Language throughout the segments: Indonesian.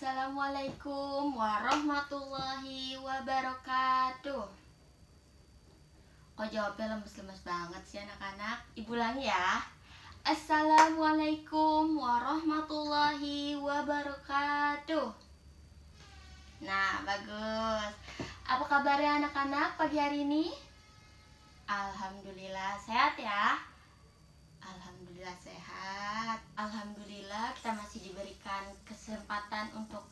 Assalamualaikum warahmatullahi wabarakatuh. Kok jawabnya lemes-lemes banget sih anak-anak? Ibu ulangi ya. Assalamualaikum warahmatullahi wabarakatuh. Nah, bagus. Apa kabarnya anak-anak pagi hari ini? Alhamdulillah sehat ya. Alhamdulillah sehat. Alhamdulillah kita masih diberikan kesempatan untuk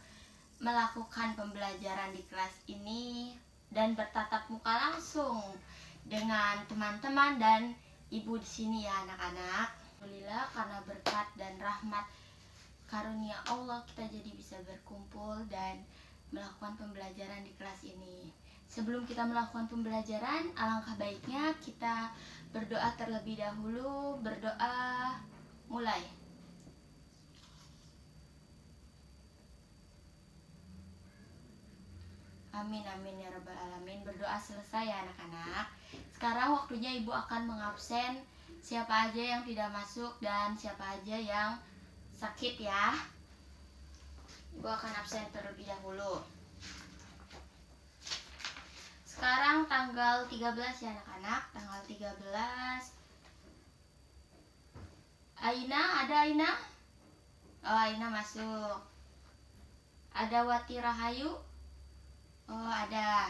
melakukan pembelajaran di kelas ini dan bertatap muka langsung dengan teman-teman dan ibu di sini ya anak-anak. Alhamdulillah karena berkat dan rahmat karunia Allah kita jadi bisa berkumpul dan melakukan pembelajaran di kelas ini. Sebelum kita melakukan pembelajaran, alangkah baiknya kita berdoa terlebih dahulu. Berdoa, mulai. Amin amin ya rabbal alamin. Berdoa selesai ya anak-anak. Sekarang waktunya ibu akan mengabsen siapa aja yang tidak masuk dan siapa aja yang sakit ya. Ibu akan absen terlebih dahulu. Sekarang tanggal 13 ya anak-anak. Tanggal 13. Aina, ada Aina? Oh, Aina masuk. Ada Wati Rahayu? Oh, ada.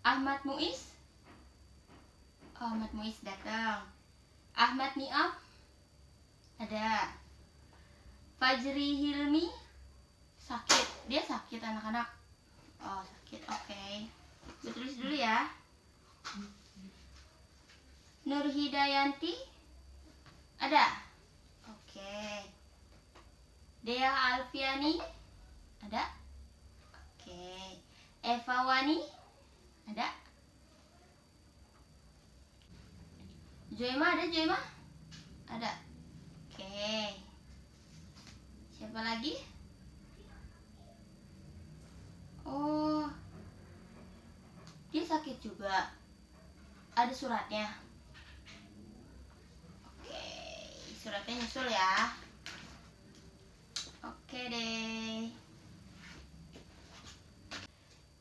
Ahmad Muiz? Oh, Ahmad Muiz datang. Ahmad Niam? Ada. Fajri Hilmi? Sakit. Dia sakit anak-anak. Oh, sakit. Oke. Gue tulis dulu ya. Nur Hidayanti? Ada. Oke. Dea Alfiani? Ada. Oke. Eva Wani? Ada. Joema ada Joema? Ada. Oke. Siapa lagi? Oh, dia sakit juga. Ada suratnya. Oke, suratnya nyusul ya. Oke deh.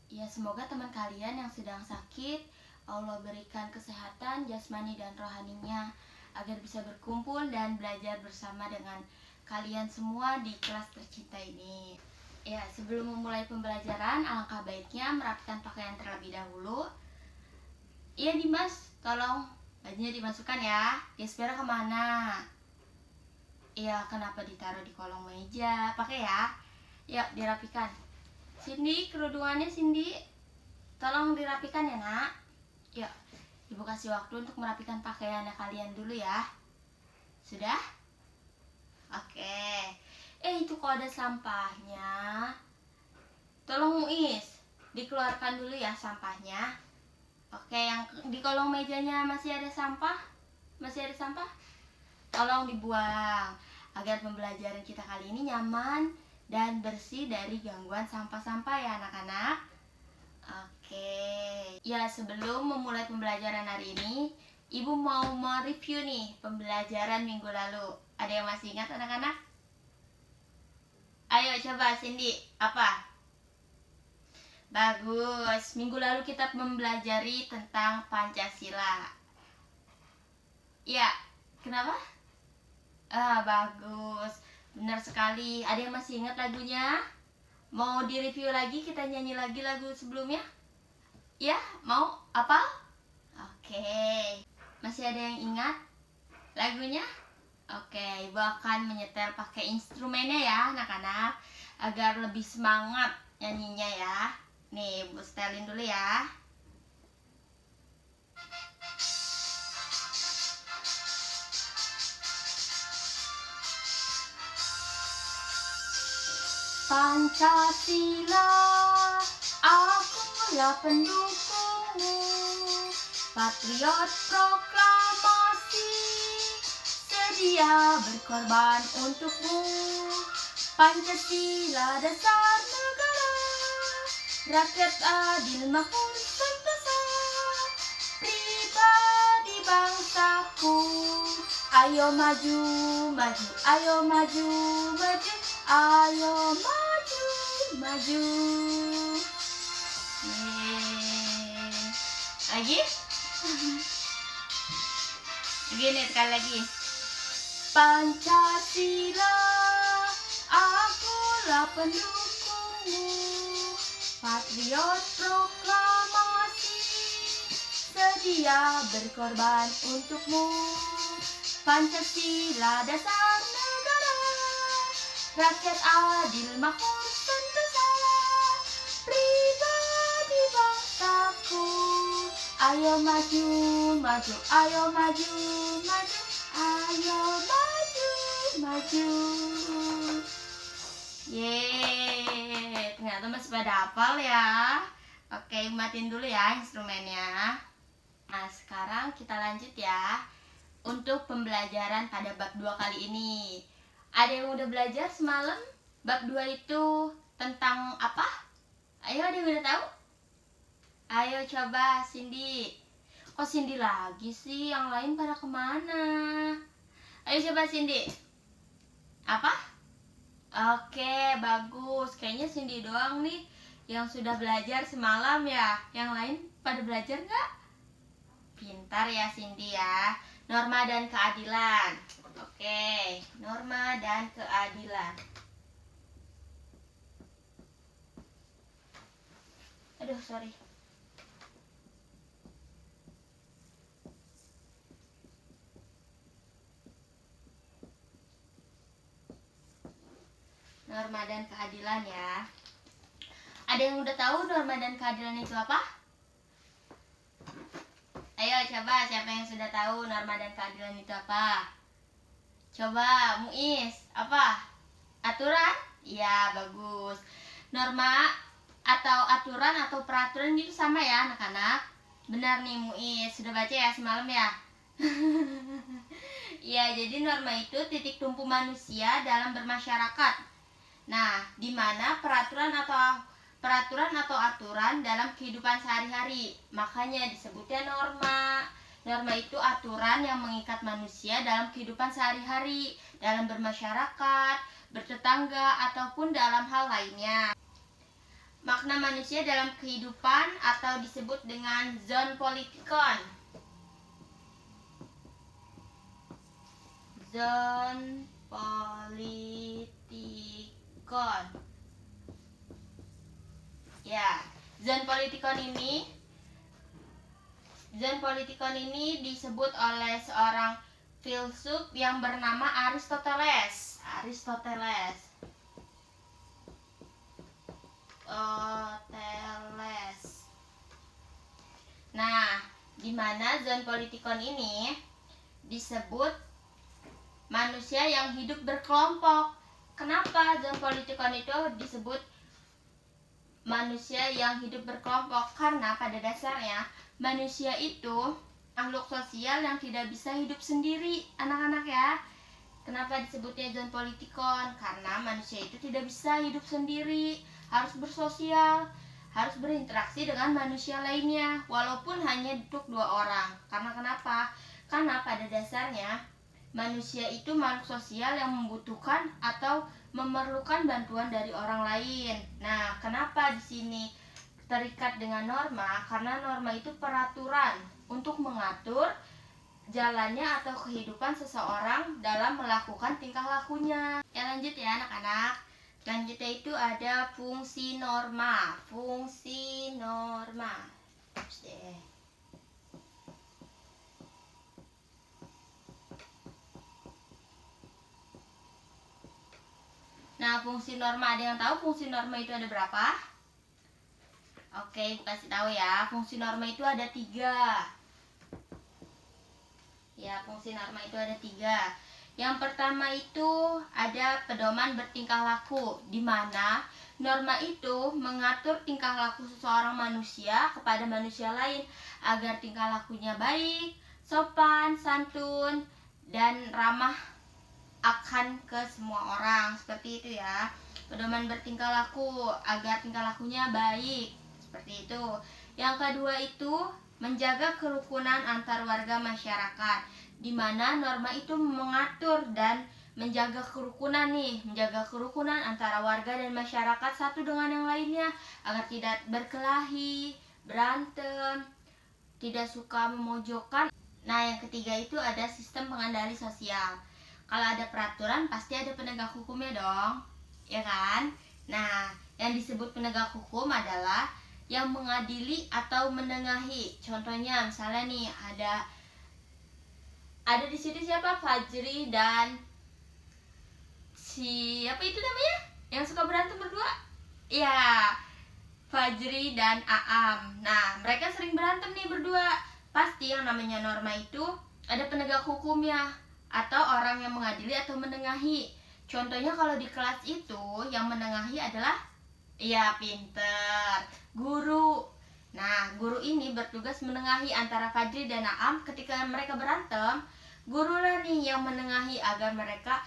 Ya, semoga teman kalian yang sedang sakit Allah berikan kesehatan jasmani dan rohaninya agar bisa berkumpul dan belajar bersama dengan kalian semua di kelas tercinta ini. Ya, sebelum memulai pembelajaran, alangkah baiknya merapikan pakaian terlebih dahulu. Iya Dimas, tolong bajunya dimasukkan ya. Gespernya kemana? Iya, kenapa ditaruh di kolong meja? Pakai ya. Yuk, dirapikan. Cindy, kerudungannya Cindy. Tolong dirapikan ya nak. Yuk, ibu kasih waktu untuk merapikan pakaiannya kalian dulu ya. Sudah? Oke. Itu kok ada sampahnya. Tolong Muiz, dikeluarkan dulu ya sampahnya. Oke, yang di kolong mejanya masih ada sampah? Masih ada sampah? Tolong dibuang agar pembelajaran kita kali ini nyaman dan bersih dari gangguan sampah-sampah ya anak-anak. Oke. Ya, sebelum memulai pembelajaran hari ini, ibu mau mereview nih pembelajaran minggu lalu. Ada yang masih ingat anak-anak? Ayo coba Cindy, apa? Bagus, minggu lalu kita mempelajari tentang Pancasila. Ya, kenapa? Bagus, benar sekali. Ada yang masih ingat lagunya? Mau direview lagi, kita nyanyi lagi lagu sebelumnya? Ya, mau? Apa? Oke, masih ada yang ingat lagunya? Oke, ibu akan menyetel pakai instrumennya ya anak-anak agar lebih semangat nyanyinya ya. Nih, ibu setelin dulu ya. Pancasila, akulah pendukungmu, patriot proklamasi, sedia berkorban untukmu. Pancasila dasar negara, rakyat adil makmur sentosa, pribadi bangsaku. Ayo maju, maju, ayo maju, maju, ayo maju. Yeay. Lagi? Gini sekali lagi. Pancasila, akulah pendukungmu, patriot proklamasi, sedia berkorban untukmu. Pancasila dasar negara, rakyat adil makmur sentosa, pribadi bangsaku. Ayo maju, maju, ayo maju, maju, ayo maju, maju. Yeay, ternyata masih pada hafal ya. Oke, matiin dulu ya instrumennya. Nah, sekarang kita lanjut ya untuk pembelajaran pada bab 2 kali ini. Ada yang udah belajar semalam? Bab 2 itu tentang apa? Ayo, ada yang udah tahu? Ayo coba Cindy. Kok Cindy lagi sih? Yang lain pada kemana? Ayo coba Cindy. Apa? Oke, bagus. Kayaknya Cindy doang nih yang sudah belajar semalam ya. Yang lain pada belajar nggak? Pintar ya Cindy ya. Norma dan keadilan. Oke, norma dan keadilan. Aduh, sorry. Norma dan keadilan ya. Ada yang udah tahu norma dan keadilan itu apa? Ayo coba, siapa yang sudah tahu norma dan keadilan itu apa? Coba Muiz, apa? Aturan? Iya, bagus. Norma atau aturan atau peraturan itu sama ya anak-anak? Benar nih Muiz, sudah baca ya semalam ya? Ya, jadi norma itu titik tumpu manusia dalam bermasyarakat. Nah, di mana peraturan atau aturan dalam kehidupan sehari-hari. Makanya disebutnya norma. Norma itu aturan yang mengikat manusia dalam kehidupan sehari-hari, dalam bermasyarakat, bertetangga, ataupun dalam hal lainnya. Makna manusia dalam kehidupan atau disebut dengan zon politikon. Zon politikon. Ya, zon politikon ini disebut oleh seorang filsuf yang bernama Aristoteles. Nah, di mana zon politikon ini disebut manusia yang hidup berkelompok. Kenapa zon politikon itu disebut manusia yang hidup berkelompok? Karena pada dasarnya manusia itu makhluk sosial yang tidak bisa hidup sendiri, anak-anak ya. Kenapa disebutnya zon politikon? Karena manusia itu tidak bisa hidup sendiri, harus bersosial, harus berinteraksi dengan manusia lainnya, walaupun hanya untuk 2 orang. Karena kenapa? Karena pada dasarnya manusia itu makhluk sosial yang membutuhkan atau memerlukan bantuan dari orang lain. Nah, kenapa di sini terikat dengan norma? Karena norma itu peraturan untuk mengatur jalannya atau kehidupan seseorang dalam melakukan tingkah lakunya. Ya, lanjut ya anak-anak. Selanjutnya itu ada fungsi norma. Nah, fungsi norma, ada yang tahu fungsi norma itu ada berapa? Oke, kasih tahu ya. Fungsi norma itu ada 3. Ya, fungsi norma itu ada 3. Yang pertama itu ada pedoman bertingkah laku, di mana norma itu mengatur tingkah laku seseorang manusia kepada manusia lain agar tingkah lakunya baik, sopan, santun, dan ramah akan ke semua orang. Seperti itu ya. Pedoman bertingkah laku agar tingkah lakunya baik. Seperti itu. Yang kedua itu menjaga kerukunan antar warga masyarakat, di mana norma itu mengatur dan menjaga kerukunan nih, menjaga kerukunan antara warga dan masyarakat satu dengan yang lainnya agar tidak berkelahi, berantem, tidak suka memojokkan. Nah, yang ketiga itu ada sistem pengendali sosial. Kalau ada peraturan pasti ada penegak hukumnya dong, ya kan? Nah, yang disebut penegak hukum adalah yang mengadili atau menengahi. Contohnya misalnya nih ada di sini siapa? Fajri dan siapa itu namanya? Yang suka berantem berdua? Ya, Fajri dan Aam. Nah, mereka sering berantem nih berdua. Pasti yang namanya norma itu ada penegak hukumnya atau orang yang mengadili atau menengahi. Contohnya kalau di kelas itu yang menengahi adalah ya pinter, guru. Nah, guru ini bertugas menengahi antara Fajri dan Aam ketika mereka berantem. Guru lah nih yang menengahi agar mereka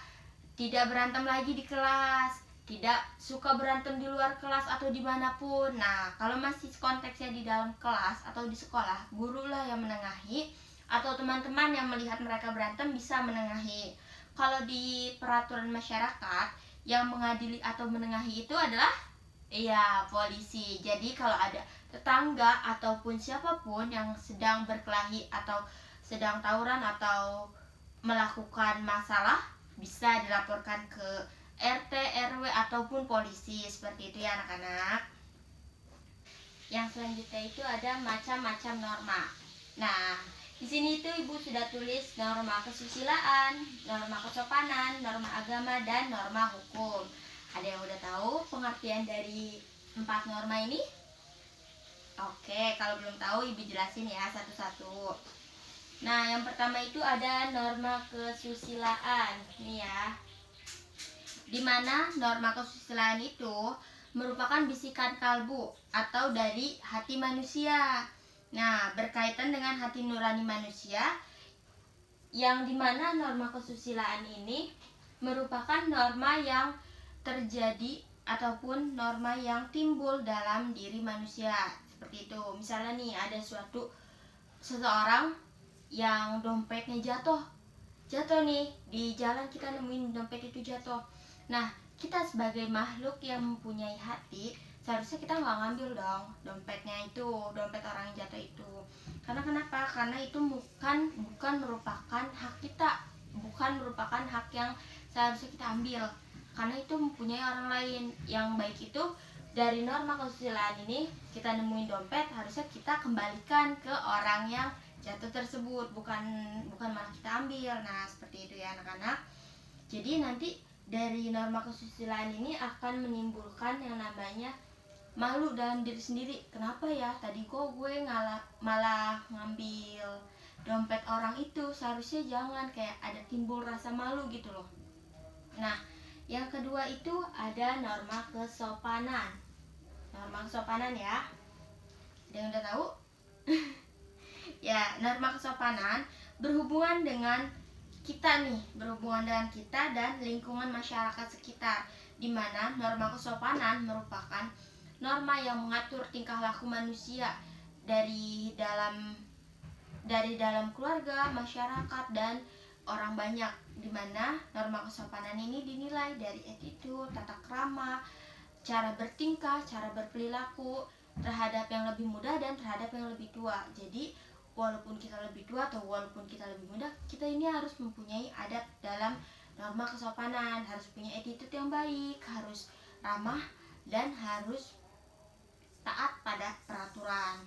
tidak berantem lagi di kelas, tidak suka berantem di luar kelas atau dimanapun. Nah, kalau masih konteksnya di dalam kelas atau di sekolah, guru lah yang menengahi atau teman-teman yang melihat mereka berantem bisa menengahi. Kalau di peraturan masyarakat, yang mengadili atau menengahi itu adalah iya polisi. Jadi kalau ada tetangga ataupun siapapun yang sedang berkelahi atau sedang tawuran atau melakukan masalah, bisa dilaporkan ke RT, RW ataupun polisi. Seperti itu ya anak-anak. Yang selanjutnya itu ada macam-macam norma. Nah, di sini itu Ibu sudah tulis norma kesusilaan, norma kesopanan, norma agama, dan norma hukum. Ada yang udah tahu pengertian dari 4 norma ini? Oke, kalau belum tahu Ibu jelasin ya satu-satu. Nah, yang pertama itu ada norma kesusilaan. Nih ya. Dimana norma kesusilaan itu merupakan bisikan kalbu atau dari hati manusia. Nah, berkaitan dengan hati nurani manusia, yang dimana norma kesusilaan ini merupakan norma yang terjadi ataupun norma yang timbul dalam diri manusia. Seperti itu. Misalnya nih ada seseorang yang dompetnya jatuh nih di jalan, kita nemuin dompet itu jatuh. Nah, kita sebagai makhluk yang mempunyai hati, seharusnya kita nggak ngambil dong dompetnya itu, dompet orang yang jatuh itu. Karena kenapa? Karena itu bukan merupakan hak kita, bukan merupakan hak yang seharusnya kita ambil. Karena itu mempunyai orang lain. Yang baik itu dari norma kesusilaan ini, kita nemuin dompet, harusnya kita kembalikan ke orang yang jatuh tersebut, bukan malah kita ambil. Nah, seperti itu ya anak-anak. Jadi nanti dari norma kesusilaan ini akan menimbulkan yang namanya malu dalam diri sendiri. Kenapa ya tadi kok gue malah ngambil dompet orang itu, seharusnya jangan, kayak ada timbul rasa malu gitu loh. Nah, yang kedua itu ada norma kesopanan. Norma kesopanan ya, ada yang udah tahu? Ya, norma kesopanan berhubungan dengan kita dan lingkungan masyarakat sekitar, di mana norma kesopanan merupakan norma yang mengatur tingkah laku manusia dari dalam keluarga, masyarakat, dan orang banyak, di mana norma kesopanan ini dinilai dari attitude, tata krama, cara bertingkah, cara berperilaku terhadap yang lebih muda dan terhadap yang lebih tua. Jadi walaupun kita lebih tua atau walaupun kita lebih muda, kita ini harus mempunyai adab dalam norma kesopanan, harus punya attitude yang baik, harus ramah, dan harus taat pada peraturan.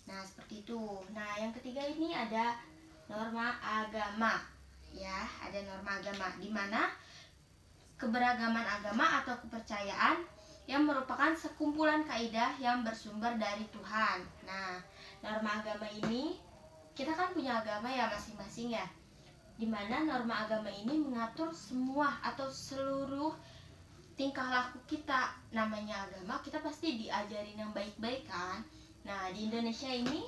Nah, seperti itu. Nah, yang ketiga ini ada norma agama. Ya, ada norma agama di mana keberagaman agama atau kepercayaan yang merupakan sekumpulan kaidah yang bersumber dari Tuhan. Nah, norma agama ini, kita kan punya agama ya masing-masing ya, dimana norma agama ini mengatur semua atau seluruh tingkah laku kita. Namanya agama, kita pasti diajarin yang baik-baik kan. Nah, di Indonesia ini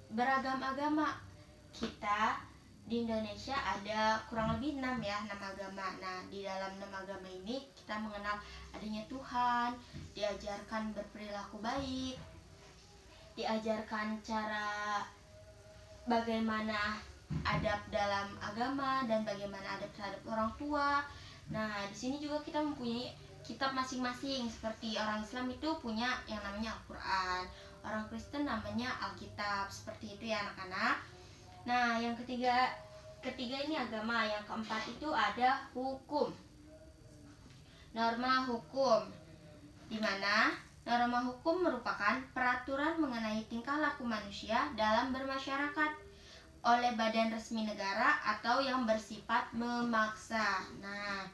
beragam agama. Kita di Indonesia ada kurang lebih 6 agama. Nah, di dalam 6 agama ini kita mengenal adanya Tuhan, diajarkan berperilaku baik, diajarkan cara bagaimana adab dalam agama dan bagaimana adab terhadap orang tua, Nah, di sini juga kita mempunyai kitab masing-masing. Seperti orang Islam itu punya yang namanya Al-Quran, orang Kristen namanya Alkitab. Seperti itu ya anak-anak. Nah, yang ketiga ini agama. Yang keempat itu ada hukum. Norma hukum, di mana norma hukum merupakan peraturan mengenai tingkah laku manusia dalam bermasyarakat oleh badan resmi negara atau yang bersifat memaksa. Nah,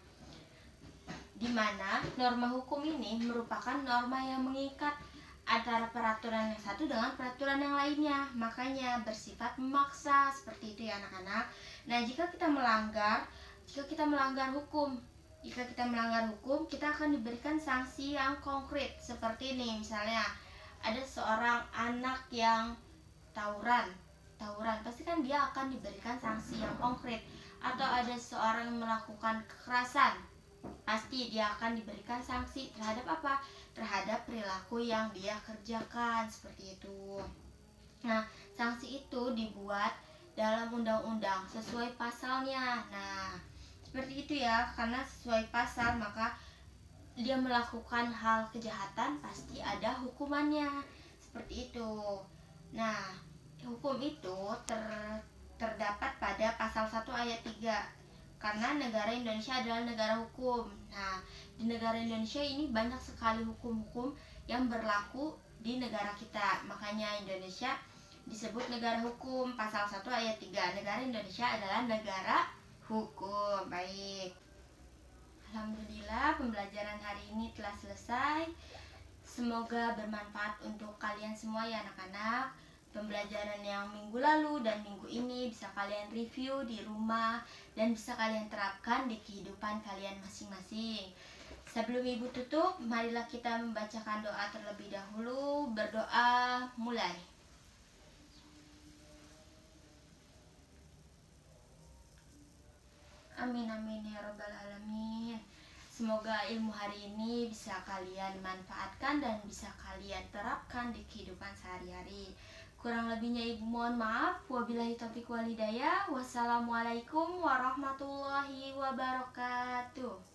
di mana norma hukum ini merupakan norma yang mengikat antara peraturan yang satu dengan peraturan yang lainnya, makanya bersifat memaksa. Seperti itu ya anak-anak. Nah, jika kita melanggar hukum, kita akan diberikan sanksi yang konkret. Seperti ini, misalnya ada seorang anak yang tawuran pasti kan dia akan diberikan sanksi yang konkret. Atau ada seorang yang melakukan kekerasan, pasti dia akan diberikan sanksi terhadap apa? Terhadap perilaku yang dia kerjakan, seperti itu. Nah, sanksi itu dibuat dalam undang-undang sesuai pasalnya. Nah, seperti itu ya, karena sesuai pasal maka dia melakukan hal kejahatan pasti ada hukumannya. Seperti itu. Nah, hukum itu terdapat pada pasal 1 ayat 3. Karena negara Indonesia adalah negara hukum. Nah, di negara Indonesia ini banyak sekali hukum-hukum yang berlaku di negara kita. Makanya Indonesia disebut negara hukum. Pasal 1 ayat 3. Negara Indonesia adalah negara hukum. Baik. Alhamdulillah, pembelajaran hari ini telah selesai. Semoga bermanfaat untuk kalian semua ya anak-anak. Pembelajaran yang minggu lalu dan minggu ini bisa kalian review di rumah dan bisa kalian terapkan di kehidupan kalian masing-masing. Sebelum ibu tutup, marilah kita membacakan doa terlebih dahulu. Berdoa, mulai. Amin amin ya robbal alamin. Semoga ilmu hari ini bisa kalian manfaatkan dan bisa kalian terapkan di kehidupan sehari-hari. Kurang lebihnya ibu mohon maaf. Wabillahi taufiq wal hidayah. Wassalamualaikum warahmatullahi wabarakatuh.